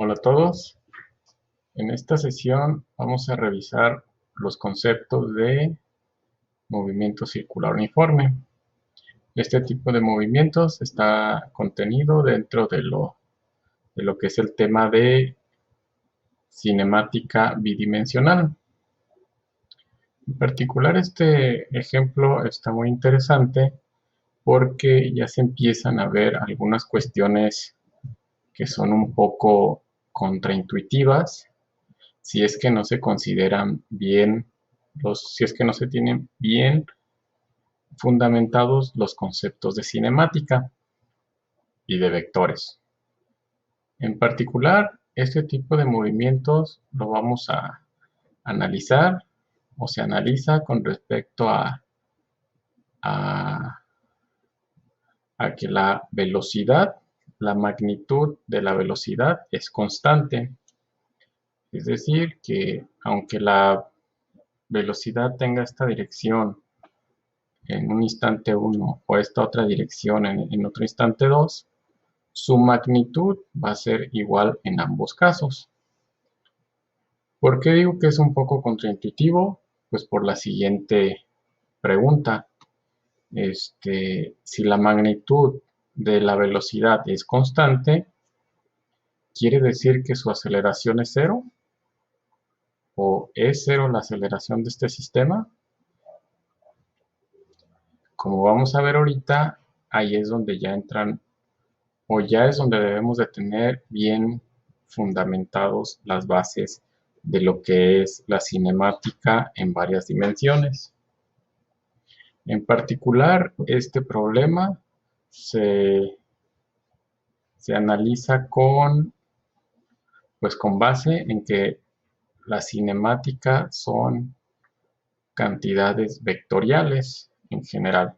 Hola a todos. En esta sesión vamos a revisar los conceptos de movimiento circular uniforme. Este tipo de movimientos está contenido dentro de lo que es el tema de cinemática bidimensional. En particular, este ejemplo está muy interesante porque ya se empiezan a ver algunas cuestiones que son un poco contraintuitivas si es que no se consideran bien, si es que no se tienen bien fundamentados los conceptos de cinemática y de vectores. En particular, este tipo de movimientos lo vamos a analizar o se analiza con respecto a que la velocidad, la magnitud de la velocidad es constante. Es decir, que aunque la velocidad tenga esta dirección en un instante 1 o esta otra dirección en otro instante 2, su magnitud va a ser igual en ambos casos. ¿Por qué digo que es un poco contraintuitivo? Pues por la siguiente pregunta. Si la magnitud de la velocidad es constante, ¿quiere decir que su aceleración es cero? ¿O es cero la aceleración de este sistema? Como vamos a ver ahorita, ahí es donde ya entran, o ya es donde debemos de tener bien fundamentados las bases de lo que es la cinemática en varias dimensiones. En particular, este problema se analiza con base en que la cinemática son cantidades vectoriales en general.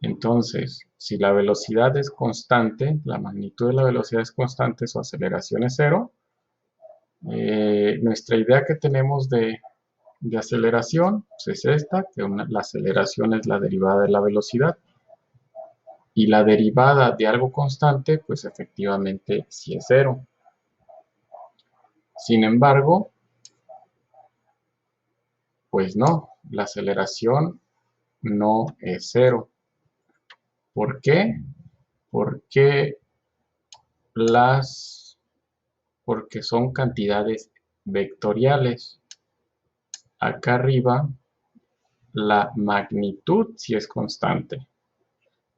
Entonces, si la velocidad es constante, la magnitud de la velocidad es constante, su aceleración es cero. Nuestra idea que tenemos de aceleración pues es esta, que la aceleración es la derivada de la velocidad. Y la derivada de algo constante, pues efectivamente sí es cero. Sin embargo, pues no, la aceleración no es cero. ¿Por qué? Porque son cantidades vectoriales. Acá arriba, la magnitud sí es constante.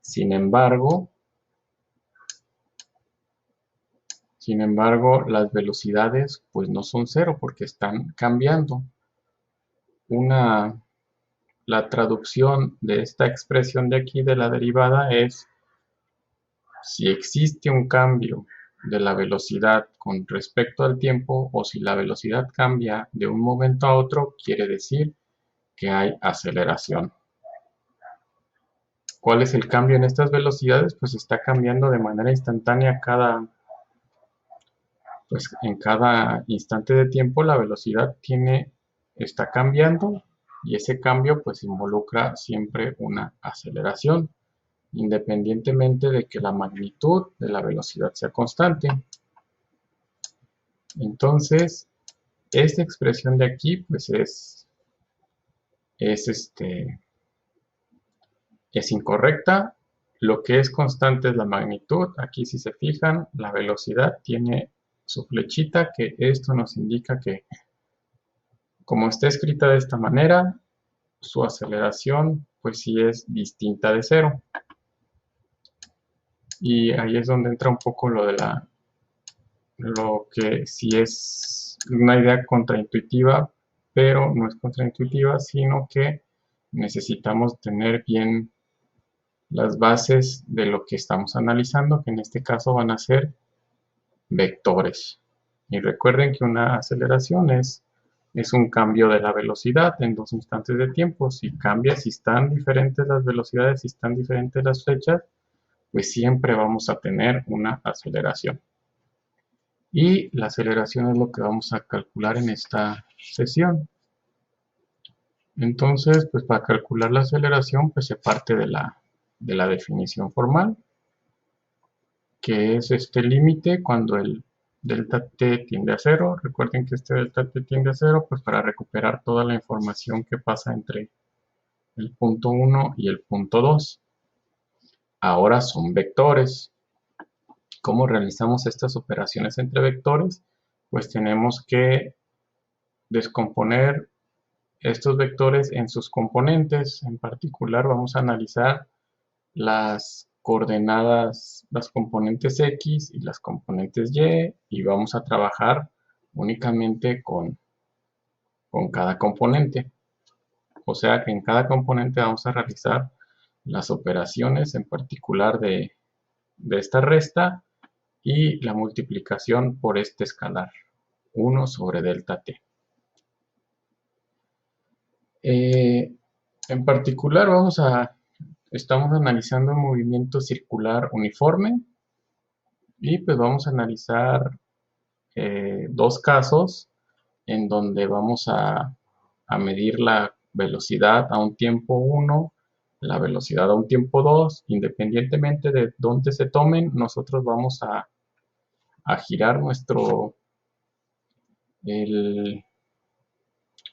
Sin embargo, las velocidades pues no son cero porque están cambiando. La traducción de esta expresión de aquí de la derivada es si existe un cambio de la velocidad con respecto al tiempo o si la velocidad cambia de un momento a otro, quiere decir que hay aceleración. ¿Cuál es el cambio en estas velocidades? Pues está cambiando de manera instantánea en cada instante de tiempo la velocidad está cambiando y ese cambio pues involucra siempre una aceleración, independientemente de que la magnitud de la velocidad sea constante. Entonces, esta expresión de aquí pues es incorrecta. Lo que es constante es la magnitud. Aquí si se fijan, la velocidad tiene su flechita, que esto nos indica que como está escrita de esta manera, su aceleración pues sí es distinta de cero. Y ahí es donde entra un poco lo que sí es una idea contraintuitiva, pero no es contraintuitiva, sino que necesitamos tener bien las bases de lo que estamos analizando, que en este caso van a ser vectores. Y recuerden que una aceleración es un cambio de la velocidad en dos instantes de tiempo. Si cambia, si están diferentes las velocidades, si están diferentes las fechas, pues siempre vamos a tener una aceleración. Y la aceleración es lo que vamos a calcular en esta sesión. Entonces, pues para calcular la aceleración, pues se parte de la definición formal, que es este límite cuando el delta t tiende a 0. Recuerden que este delta t tiende a 0, pues para recuperar toda la información que pasa entre el punto 1 y el punto 2. Ahora son vectores. ¿Cómo realizamos estas operaciones entre vectores? Pues tenemos que descomponer estos vectores en sus componentes. En particular vamos a analizar las coordenadas, las componentes X y las componentes Y vamos a trabajar únicamente con cada componente. O sea que en cada componente vamos a realizar las operaciones en particular de esta resta y la multiplicación por este escalar, 1 sobre delta t. En particular estamos analizando un movimiento circular uniforme y pues vamos a analizar dos casos en donde vamos a medir la velocidad a un tiempo 1, la velocidad a un tiempo 2, independientemente de dónde se tomen, nosotros vamos a girar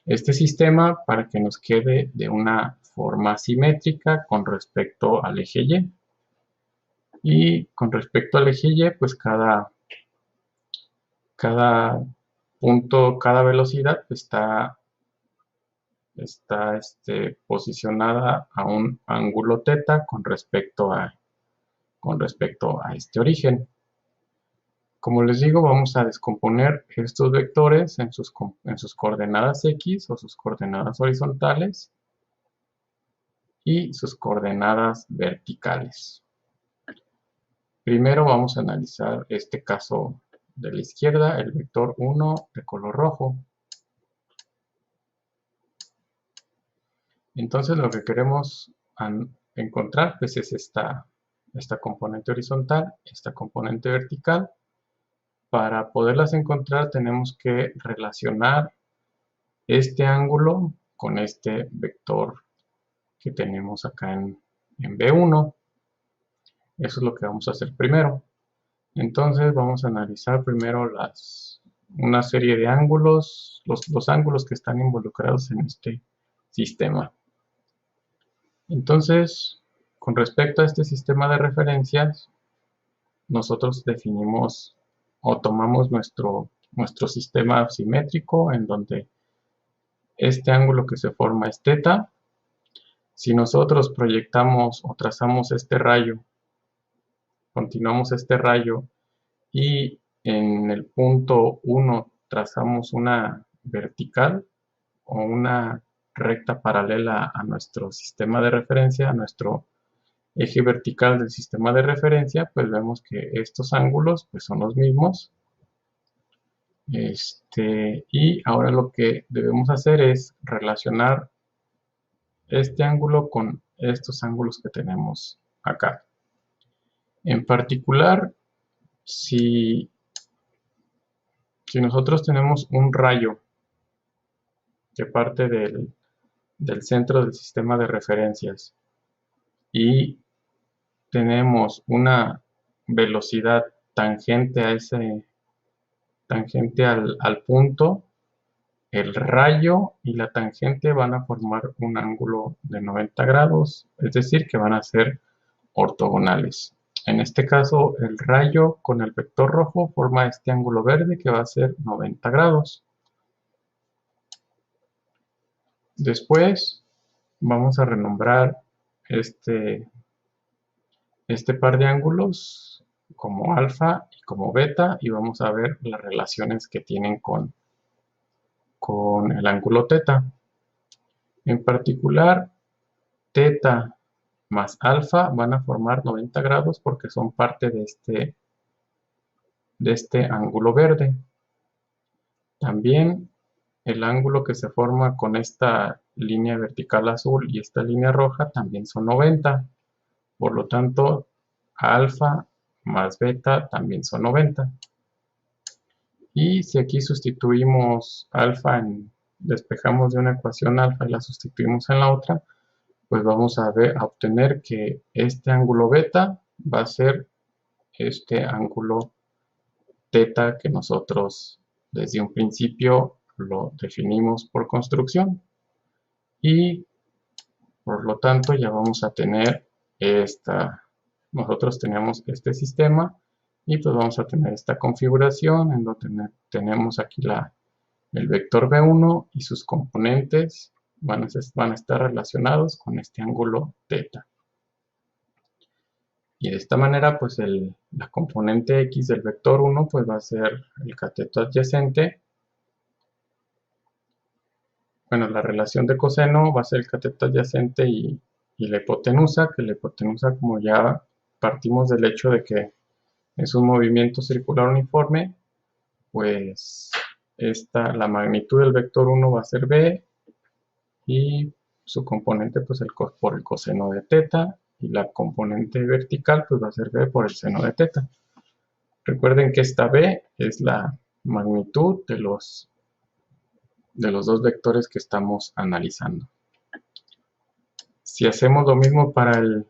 este sistema para que nos quede de una forma simétrica con respecto al eje Y. Y con respecto al eje Y, pues cada punto, cada velocidad está posicionada a un ángulo θ con respecto a este origen. Como les digo, vamos a descomponer estos vectores en sus coordenadas X o sus coordenadas horizontales y sus coordenadas verticales. Primero vamos a analizar este caso de la izquierda, el vector 1 de color rojo. Entonces lo que queremos encontrar pues, es esta componente horizontal, esta componente vertical. Para poderlas encontrar tenemos que relacionar este ángulo con este vector que tenemos acá en B1. Eso es lo que vamos a hacer primero. Entonces vamos a analizar primero una serie de ángulos, los ángulos que están involucrados en este sistema. Entonces, con respecto a este sistema de referencias, nosotros definimos o tomamos nuestro sistema simétrico en donde este ángulo que se forma es θ. Si nosotros proyectamos o trazamos este rayo, continuamos este rayo y en el punto 1 trazamos una vertical o una recta paralela a nuestro sistema de referencia, a nuestro eje vertical del sistema de referencia, pues vemos que estos ángulos pues son los mismos. Y ahora lo que debemos hacer es relacionar este ángulo con estos ángulos que tenemos acá. En particular, si nosotros tenemos un rayo que parte del centro del sistema de referencias y tenemos una velocidad tangente al punto, el rayo y la tangente van a formar un ángulo de 90 grados, es decir, que van a ser ortogonales. En este caso, el rayo con el vector rojo forma este ángulo verde que va a ser 90 grados. Después vamos a renombrar este par de ángulos como alfa y como beta y vamos a ver las relaciones que tienen con el ángulo θ. En particular, θ más alfa van a formar 90 grados porque son parte de este ángulo verde. También el ángulo que se forma con esta línea vertical azul y esta línea roja también son 90. Por lo tanto, alfa más beta también son 90. Y si aquí sustituimos alfa, despejamos de una ecuación alfa y la sustituimos en la otra, pues vamos a obtener que este ángulo beta va a ser este ángulo teta que nosotros desde un principio lo definimos por construcción. Y por lo tanto ya vamos a tener nosotros tenemos este sistema y pues vamos a tener esta configuración en donde tenemos aquí el vector B1 y sus componentes van a estar relacionados con este ángulo teta. Y de esta manera pues la componente X del vector 1 pues va a ser el cateto adyacente. Bueno, la relación de coseno va a ser el cateto adyacente y la hipotenusa, que la hipotenusa, como ya partimos del hecho de que es un movimiento circular uniforme, pues la magnitud del vector 1 va a ser B y su componente pues por el coseno de teta, y la componente vertical pues va a ser B por el seno de teta. Recuerden que esta B es la magnitud de los dos vectores que estamos analizando. Si hacemos lo mismo para el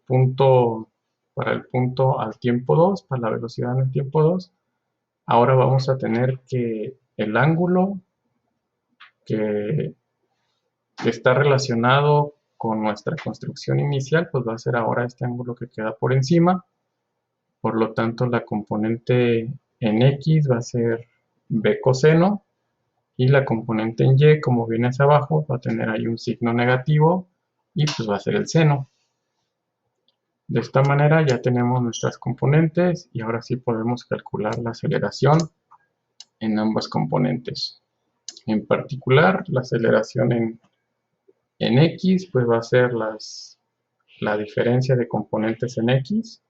punto al tiempo 2, para la velocidad en el tiempo 2, ahora vamos a tener que el ángulo que está relacionado con nuestra construcción inicial, pues va a ser ahora este ángulo que queda por encima. Por lo tanto, la componente en X va a ser B coseno, y la componente en Y, como viene hacia abajo, va a tener ahí un signo negativo y pues va a ser el seno. De esta manera ya tenemos nuestras componentes y ahora sí podemos calcular la aceleración en ambas componentes. En particular, la aceleración en X pues va a ser la diferencia de componentes en X.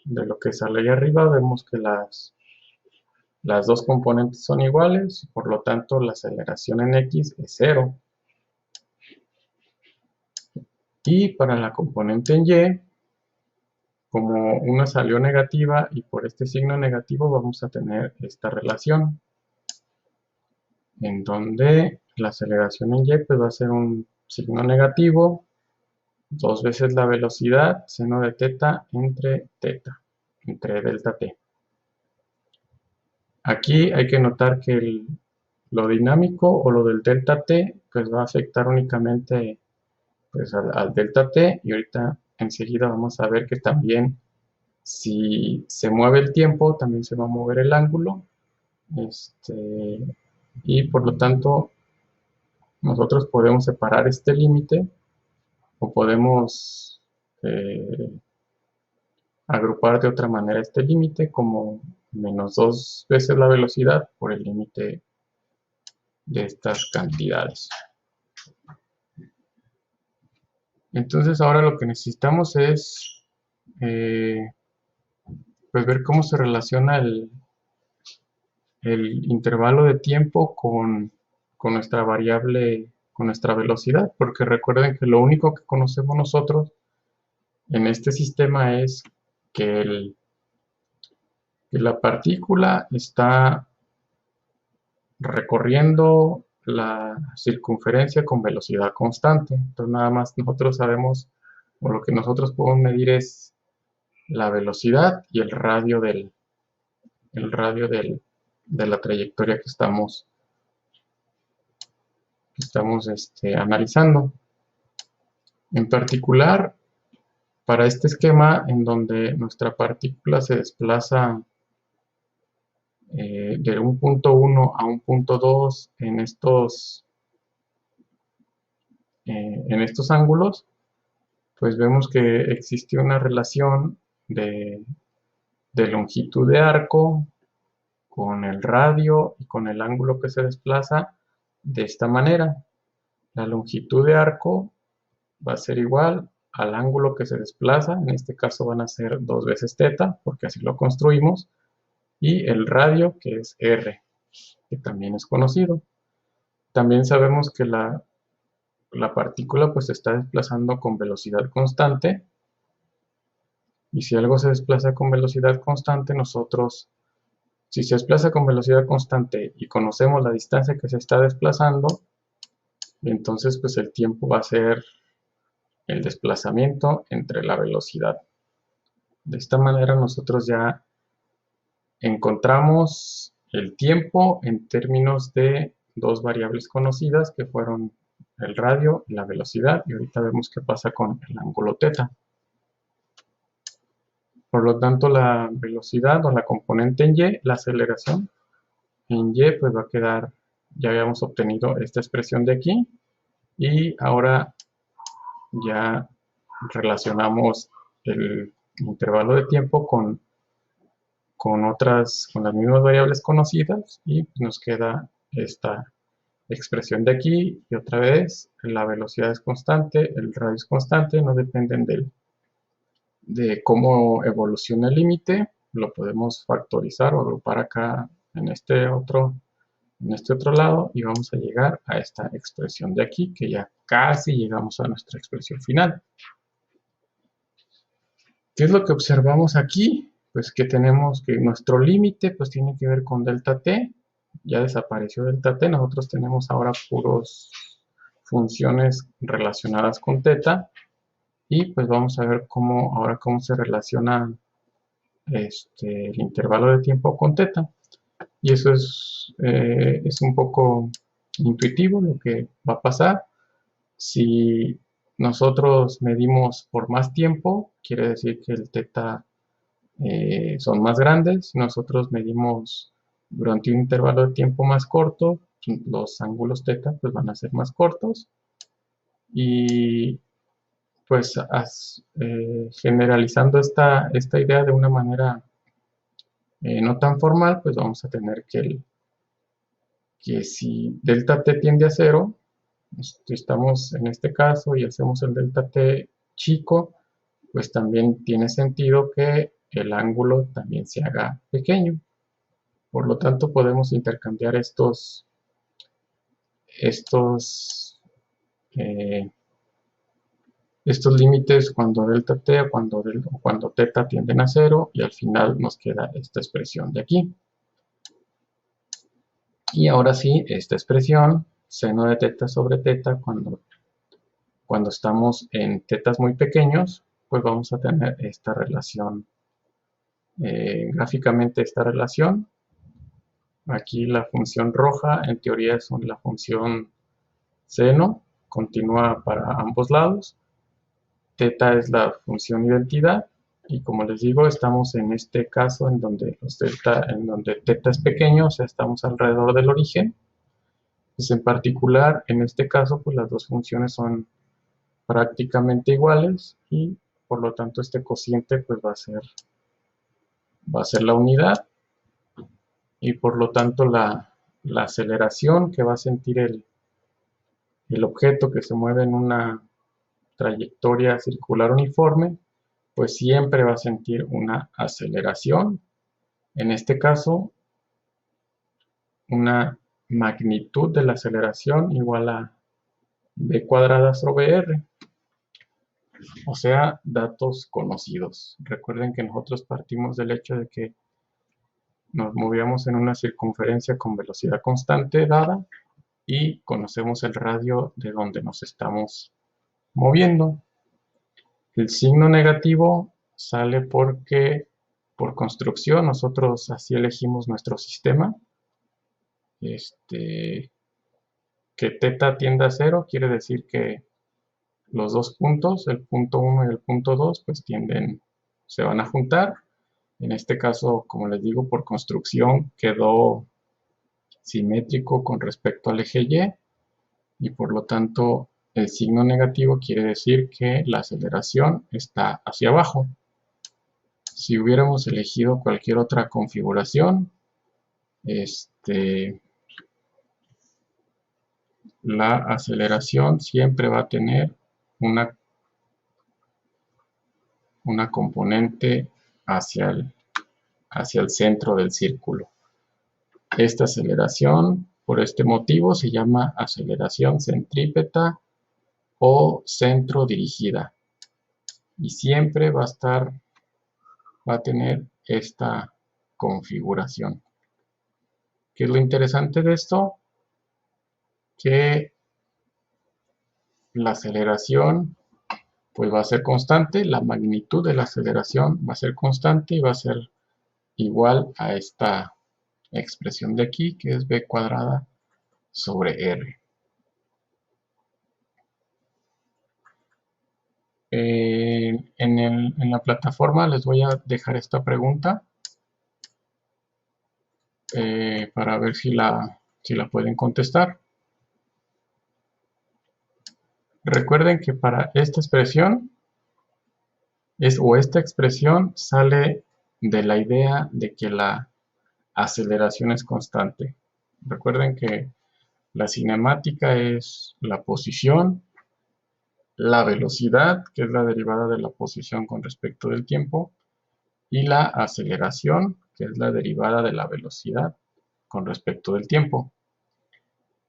De lo que sale ahí arriba vemos que las dos componentes son iguales, por lo tanto la aceleración en X es 0. Y para la componente en Y, como una salió negativa y por este signo negativo vamos a tener esta relación, en donde la aceleración en Y pues va a ser un signo negativo, 2 veces la velocidad, seno de teta, entre delta t. Aquí hay que notar que lo dinámico o lo del delta t pues va a afectar únicamente pues al delta t, y ahorita enseguida vamos a ver que también si se mueve el tiempo también se va a mover el ángulo, y por lo tanto nosotros podemos separar este límite o podemos agrupar de otra manera este límite como menos 2 veces la velocidad por el límite de estas cantidades. Entonces ahora lo que necesitamos es pues ver cómo se relaciona el intervalo de tiempo con nuestra variable, con nuestra velocidad, porque recuerden que lo único que conocemos nosotros en este sistema es que la partícula está recorriendo la circunferencia con velocidad constante. Entonces nada más nosotros sabemos, o lo que nosotros podemos medir es la velocidad y el radio de la trayectoria que estamos analizando. En particular, para este esquema en donde nuestra partícula se desplaza de un punto 1 a un punto 2 en estos ángulos, pues vemos que existe una relación de longitud de arco con el radio y con el ángulo que se desplaza de esta manera. La longitud de arco va a ser igual al ángulo que se desplaza, en este caso van a ser 2 veces teta, porque así lo construimos, y el radio, que es r, que también es conocido. También sabemos que la partícula pues se está desplazando con velocidad constante, y si algo se desplaza con velocidad constante, si se desplaza con velocidad constante y conocemos la distancia que se está desplazando, entonces pues el tiempo va a ser el desplazamiento entre la velocidad. De esta manera nosotros ya encontramos el tiempo en términos de dos variables conocidas que fueron el radio y la velocidad, y ahorita vemos qué pasa con el ángulo θ. Por lo tanto, la velocidad o la componente en y, la aceleración, en y pues va a quedar, ya habíamos obtenido esta expresión de aquí, y ahora ya relacionamos el intervalo de tiempo con las mismas variables conocidas, y nos queda esta expresión de aquí, y otra vez la velocidad es constante, el radio es constante, no dependen de cómo evoluciona el límite. Lo podemos factorizar o agrupar acá en este otro lado, y vamos a llegar a esta expresión de aquí, que ya casi llegamos a nuestra expresión final. ¿Qué es lo que observamos aquí? Pues que tenemos que nuestro límite pues tiene que ver con delta t. Ya desapareció delta t, nosotros tenemos ahora puros funciones relacionadas con θ, y pues vamos a ver ahora cómo se relaciona el intervalo de tiempo con θ. Y eso es un poco intuitivo lo que va a pasar. Si nosotros medimos por más tiempo, quiere decir que el θ son más grandes. Si nosotros medimos durante un intervalo de tiempo más corto, los ángulos θ pues van a ser más cortos. Y pues generalizando esta idea de una manera no tan formal, pues vamos a tener que si delta t tiende a 0, si estamos en este caso y hacemos el delta t chico, pues también tiene sentido que el ángulo también se haga pequeño. Por lo tanto, podemos intercambiar estos límites cuando delta t o cuando θ tienden a 0, y al final nos queda esta expresión de aquí. Y ahora sí, esta expresión, seno de θ sobre θ, cuando estamos en θ muy pequeños, pues vamos a tener esta relación, gráficamente esta relación. Aquí la función roja en teoría es la función seno, continúa para ambos lados. Θ es la función identidad, y como les digo, estamos en este caso en donde θ es pequeño, o sea, estamos alrededor del origen. Pues en particular, en este caso, pues las dos funciones son prácticamente iguales, y por lo tanto este cociente pues va a ser la unidad, y por lo tanto la aceleración que va a sentir el objeto que se mueve en una trayectoria circular uniforme, pues siempre va a sentir una aceleración. En este caso, una magnitud de la aceleración igual a b cuadrada sobre r. O sea, datos conocidos. Recuerden que nosotros partimos del hecho de que nos movíamos en una circunferencia con velocidad constante dada, y conocemos el radio de donde nos estamos moviendo. El signo negativo sale porque por construcción nosotros así elegimos nuestro sistema. Que θ tiende a 0 quiere decir que los dos puntos, el punto 1 y el punto 2, pues se van a juntar. En este caso, como les digo, por construcción quedó simétrico con respecto al eje Y, y por lo tanto el signo negativo quiere decir que la aceleración está hacia abajo. Si hubiéramos elegido cualquier otra configuración, la aceleración siempre va a tener una componente hacia el centro del círculo. Esta aceleración, por este motivo, se llama aceleración centrípeta o centro dirigida, y siempre va a tener esta configuración. ¿Qué es lo interesante de esto? Que la aceleración pues va a ser constante, la magnitud de la aceleración va a ser constante, y va a ser igual a esta expresión de aquí, que es b cuadrada sobre r. En la plataforma les voy a dejar esta pregunta para ver si la pueden contestar. Recuerden que para esta expresión esta expresión sale de la idea de que la aceleración es constante. Recuerden que la cinemática es la posición, la velocidad, que es la derivada de la posición con respecto del tiempo, y la aceleración, que es la derivada de la velocidad con respecto del tiempo.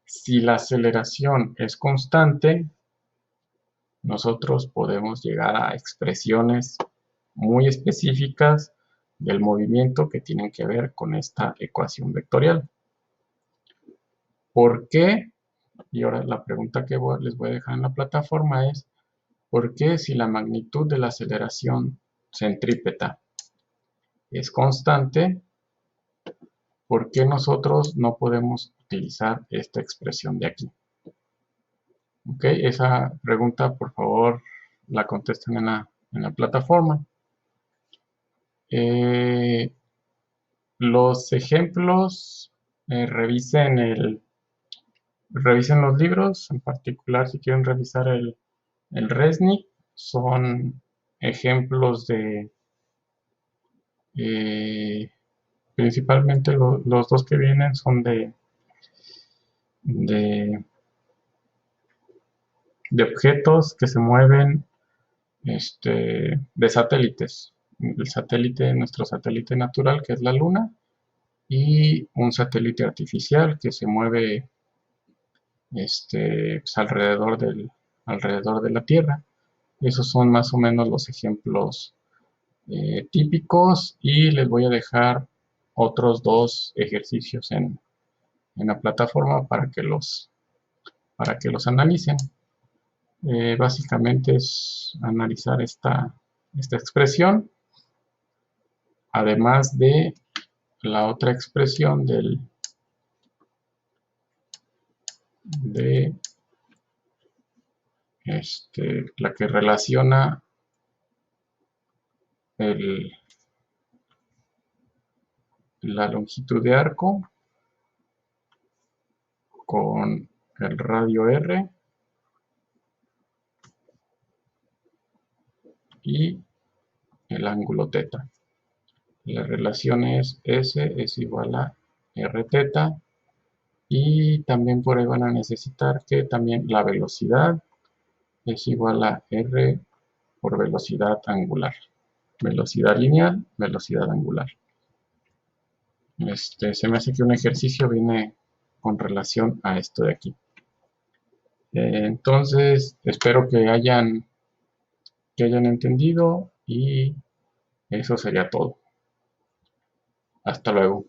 Si la aceleración es constante, nosotros podemos llegar a expresiones muy específicas del movimiento que tienen que ver con esta ecuación vectorial. ¿Por qué? Y ahora la pregunta que les voy a dejar en la plataforma es, ¿por qué si la magnitud de la aceleración centrípeta es constante, por qué nosotros no podemos utilizar esta expresión de aquí? Ok, esa pregunta por favor la contesten en la plataforma. Los ejemplos, revisen los libros, en particular si quieren revisar el Resnick, son ejemplos de, principalmente los dos que vienen son de, de objetos que se mueven de satélites. Nuestro satélite natural, que es la Luna, y un satélite artificial que se mueve pues, alrededor de la Tierra. Esos son más o menos los ejemplos típicos, y les voy a dejar otros dos ejercicios en la plataforma para que los analicen. Básicamente es analizar esta expresión, además de la otra expresión de la que relaciona la longitud de arco con el radio r y el ángulo θ. La relación es S es igual a r θ, y también por ahí van a necesitar que también la velocidad es igual a r por velocidad angular. Velocidad lineal, velocidad angular. Se me hace que un ejercicio viene con relación a esto de aquí. Entonces, espero que hayan entendido, y eso sería todo. Hasta luego.